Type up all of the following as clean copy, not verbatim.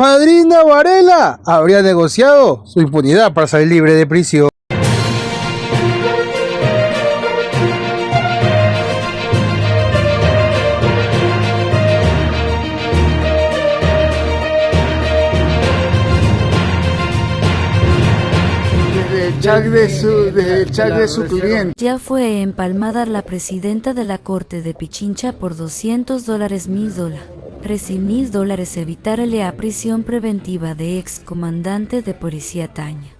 madrina Varela habría negociado su impunidad para salir libre de prisión. Desde el chat de su cliente. Ya fue empalmada la presidenta de la Corte de Pichincha por $200 $1.000. $13.000 evitarle a prisión preventiva de ex comandante de policía Tanya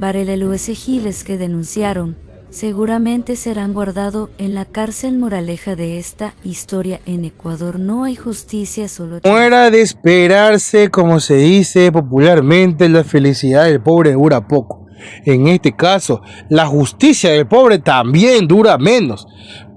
Varela y Luis Giles que denunciaron, seguramente serán guardados en la cárcel moraleja de esta historia. En Ecuador no hay justicia, solo... No era de esperarse, como se dice popularmente, la felicidad del pobre dura poco. En este caso, la justicia del pobre también dura menos.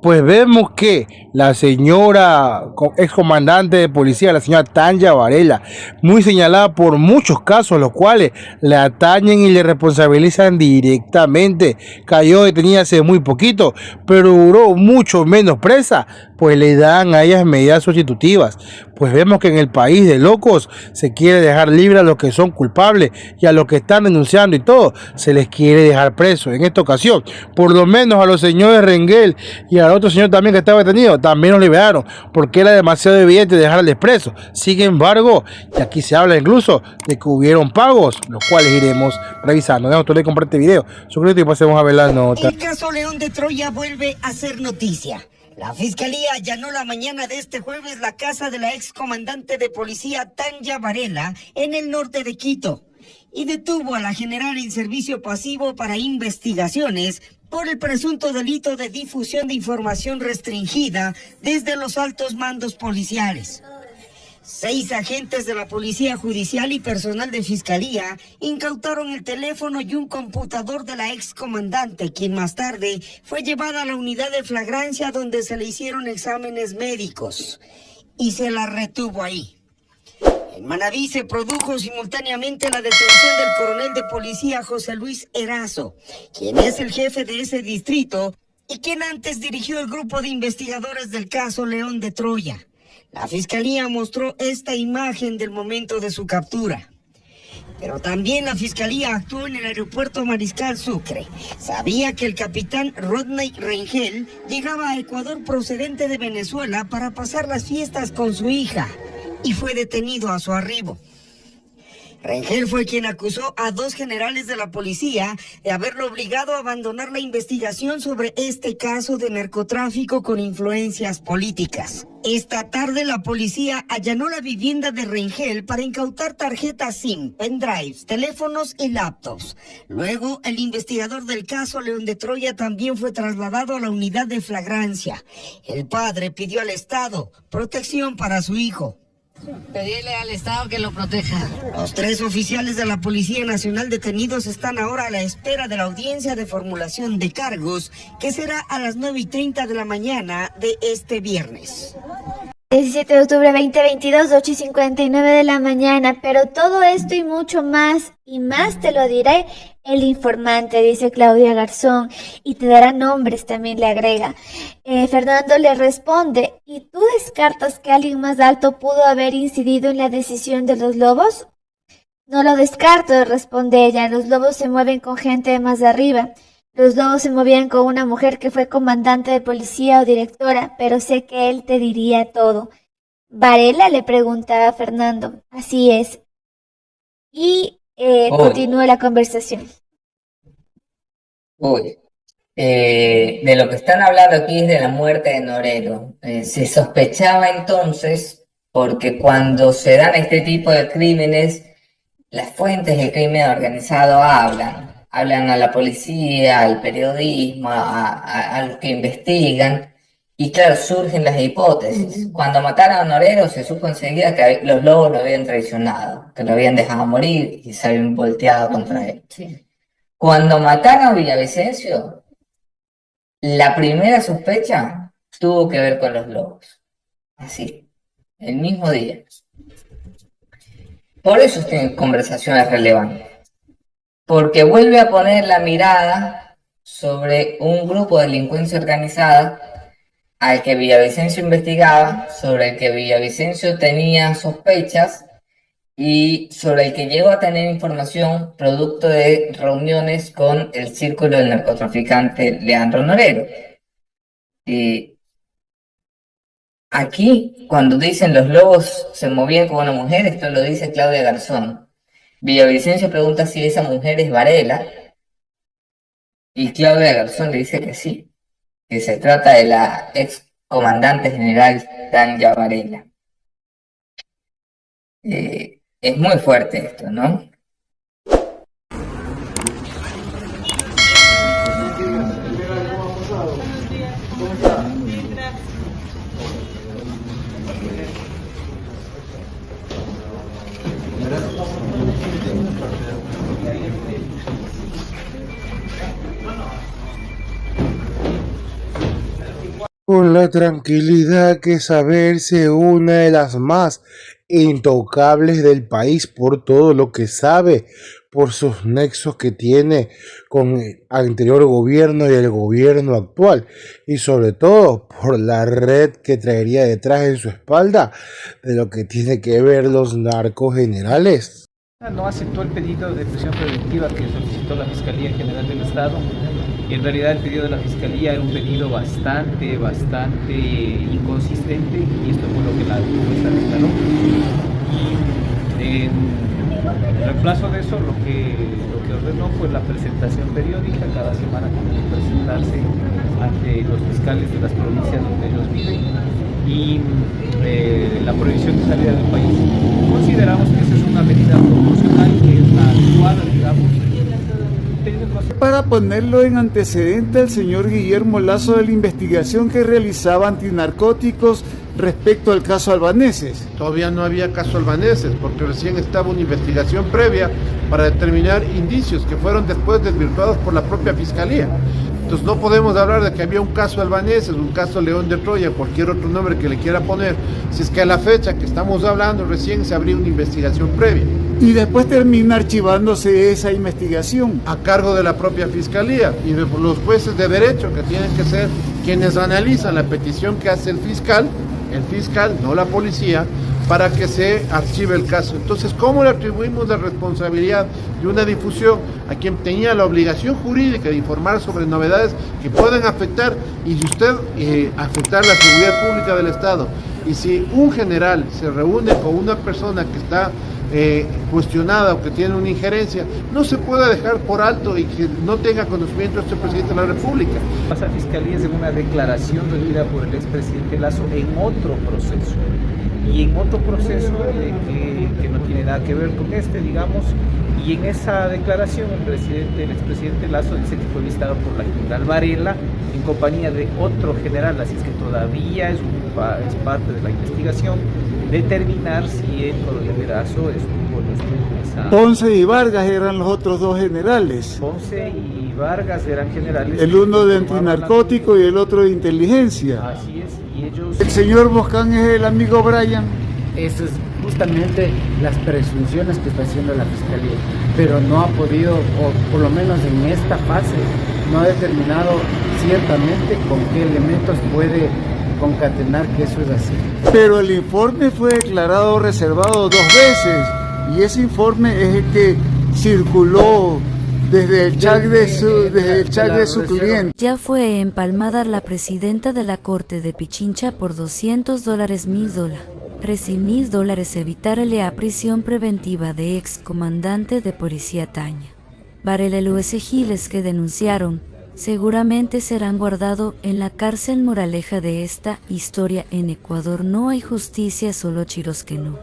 Pues vemos que la señora excomandante de policía, la señora Tanya Varela, muy señalada por muchos casos, los cuales le atañen y le responsabilizan directamente, cayó detenida hace muy poquito, pero duró mucho menos presa, pues le dan a ellas medidas sustitutivas. Pues vemos que en el país de locos se quiere dejar libre a los que son culpables y a los que están denunciando y todo, se les quiere dejar presos. En esta ocasión, por lo menos a los señores Rengel y al otro señor también que estaba detenido, también los liberaron, porque era demasiado evidente dejarles presos. Sin embargo, y aquí se habla incluso de que hubieron pagos, los cuales iremos revisando. Déjame de comprar este video, suscríbete y pasemos a ver la nota. El caso León de Troya vuelve a ser noticia. La fiscalía allanó la mañana de este jueves la casa de la ex comandante de policía Tanya Varela en el norte de Quito y detuvo a la general en servicio pasivo para investigaciones por el presunto delito de difusión de información restringida desde los altos mandos policiales. 6 agentes de la Policía Judicial y personal de Fiscalía incautaron el teléfono y un computador de la excomandante, quien más tarde fue llevada a la unidad de flagrancia donde se le hicieron exámenes médicos y se la retuvo ahí. En Manabí se produjo simultáneamente la detención del coronel de policía José Luis Erazo, quien es el jefe de ese distrito y quien antes dirigió el grupo de investigadores del caso León de Troya. La fiscalía mostró esta imagen del momento de su captura. Pero también la fiscalía actuó en el aeropuerto Mariscal Sucre. Sabía que el capitán Rodney Rengel llegaba a Ecuador procedente de Venezuela para pasar las fiestas con su hija y fue detenido a su arribo. Rengel fue quien acusó a 2 generales de la policía de haberlo obligado a abandonar la investigación sobre este caso de narcotráfico con influencias políticas. Esta tarde la policía allanó la vivienda de Rengel para incautar tarjetas SIM, pendrives, teléfonos y laptops. Luego, el investigador del caso León de Troya también fue trasladado a la unidad de flagrancia. El padre pidió al Estado protección para su hijo. Pedirle al Estado que lo proteja. Los 3 oficiales de la Policía Nacional detenidos están ahora a la espera de la audiencia de formulación de cargos, que será a las 9:30 de la mañana de este viernes. 17 de octubre 2022, 8:59 de la mañana, pero todo esto y mucho más, te lo diré el informante, dice Claudia Garzón, y te dará nombres, también le agrega. Fernando le responde, ¿y tú descartas que alguien más alto pudo haber incidido en la decisión de los lobos? No lo descarto, responde ella, los lobos se mueven con gente más de arriba. Los lobos se movían con una mujer que fue comandante de policía o directora, pero sé que él te diría todo. Varela le pregunta a Fernando, así es. Y continúa la conversación. De lo que están hablando aquí es de la muerte de Norero. Se sospechaba entonces, porque cuando se dan este tipo de crímenes, las fuentes del crimen organizado hablan a la policía, al periodismo, a los que investigan, y claro, surgen las hipótesis. Cuando mataron a Norero se supo enseguida que los lobos lo habían traicionado, que lo habían dejado morir y se habían volteado contra él. Cuando mataron a Villavicencio, la primera sospecha tuvo que ver con los lobos. Así, el mismo día. Por eso esta conversación es relevante. Porque vuelve a poner la mirada sobre un grupo de delincuencia organizada al que Villavicencio investigaba, sobre el que Villavicencio tenía sospechas y sobre el que llegó a tener información producto de reuniones con el círculo del narcotraficante Leandro Norero. Aquí, cuando dicen los lobos se movían como una mujer, esto lo dice Claudia Garzón. Villavicencio pregunta si esa mujer es Varela, y Claudia Garzón le dice que sí, que se trata de la ex comandante general Tanya Varela. Es muy fuerte esto, ¿no? Con la tranquilidad que saberse una de las más intocables del país por todo lo que sabe, por sus nexos que tiene con el anterior gobierno y el gobierno actual, y sobre todo por la red que traería detrás en su espalda de lo que tiene que ver los narcogenerales. No aceptó el pedido de prisión preventiva que solicitó la Fiscalía General del Estado. Y en realidad el pedido de la Fiscalía era un pedido bastante inconsistente, y esto fue lo que la jueza declaró. Y en reemplazo de eso, lo que ordenó fue la presentación periódica. Cada semana tienen que presentarse ante los fiscales de las provincias donde ellos viven, y la prohibición de salida del país. Consideramos que esa es una medida proporcional, que es la adecuada, digamos, para ponerlo en antecedente al señor Guillermo Lasso de la investigación que realizaba antinarcóticos respecto al caso Albaneses. Todavía no había caso Albaneses, porque recién estaba una investigación previa para determinar indicios que fueron después desvirtuados por la propia Fiscalía. Entonces no podemos hablar de que había un caso Albaneses, un caso León de Troya, cualquier otro nombre que le quiera poner, si es que a la fecha que estamos hablando recién se abrió una investigación previa. Y después termina archivándose esa investigación. A cargo de la propia Fiscalía y de los jueces de derecho, que tienen que ser quienes analizan la petición que hace el fiscal, no la policía, para que se archive el caso. Entonces, ¿cómo le atribuimos la responsabilidad de una difusión a quien tenía la obligación jurídica de informar sobre novedades que pueden afectar afectar la seguridad pública del Estado? Y si un general se reúne con una persona que está cuestionada o que tiene una injerencia, no se puede dejar por alto y que no tenga conocimiento este presidente de la República. Pasa a Fiscalía en una declaración rendida por el expresidente Lasso en otro proceso. Y en otro proceso que no tiene nada que ver con digamos, y en esa declaración el expresidente Lasso dice que fue visitado por la general Varela en compañía de otro general, así es que todavía es parte de la investigación determinar si el coronel Lasso estuvo o no estuvo en esa... Ponce y Vargas eran los otros dos generales. Ponce y Vargas eran generales. El uno de antinarcótico y el otro de inteligencia. Así es, y ellos... El señor Boscán es el amigo Brian. Esas es justamente las presunciones que está haciendo la Fiscalía, pero no ha podido, o por lo menos en esta fase, no ha determinado ciertamente con qué elementos puede concatenar que eso es así. Pero el informe fue declarado reservado 2 veces, y ese informe es el que circuló desde el chat de su cliente. Ya fue empalmada la presidenta de la Corte de Pichincha por $200 $1.000. $13.000 evitarle a prisión preventiva de ex comandante de policía Tanya Varela y Luis Giles, que denunciaron, seguramente serán guardados en la cárcel moraleja de esta historia. En Ecuador no hay justicia, solo chiros que no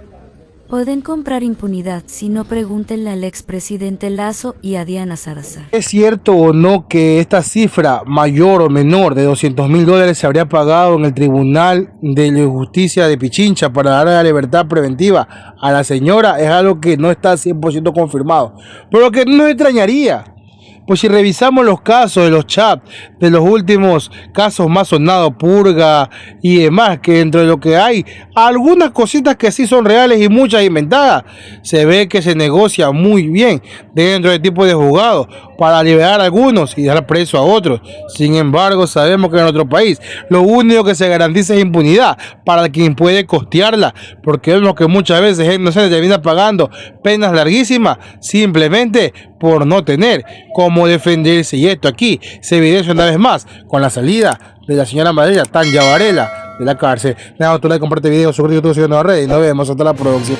pueden comprar impunidad. Si no, pregúntenle al expresidente Lasso y a Diana Salazar. ¿Es cierto o no que esta cifra mayor o menor de $200.000 se habría pagado en el Tribunal de Justicia de Pichincha para dar la libertad preventiva a la señora? Es algo que no está 100% confirmado, pero que no extrañaría Pues si revisamos los casos de los chats, de los últimos casos más sonados, purga y demás, que dentro de lo que hay, algunas cositas que sí son reales y muchas inventadas, se ve que se negocia muy bien dentro del tipo de juzgados para liberar a algunos y dar preso a otros. Sin embargo, sabemos que en nuestro país lo único que se garantiza es impunidad para quien puede costearla, porque vemos que muchas veces no se termina pagando penas larguísimas simplemente por no tener cómo defenderse. Y esto aquí se evidencia una vez más con la salida de la señora María Tanya Varela de la cárcel. Nada, tú like, comparte video, suscríbete a nuestras redes y nos vemos hasta la próxima.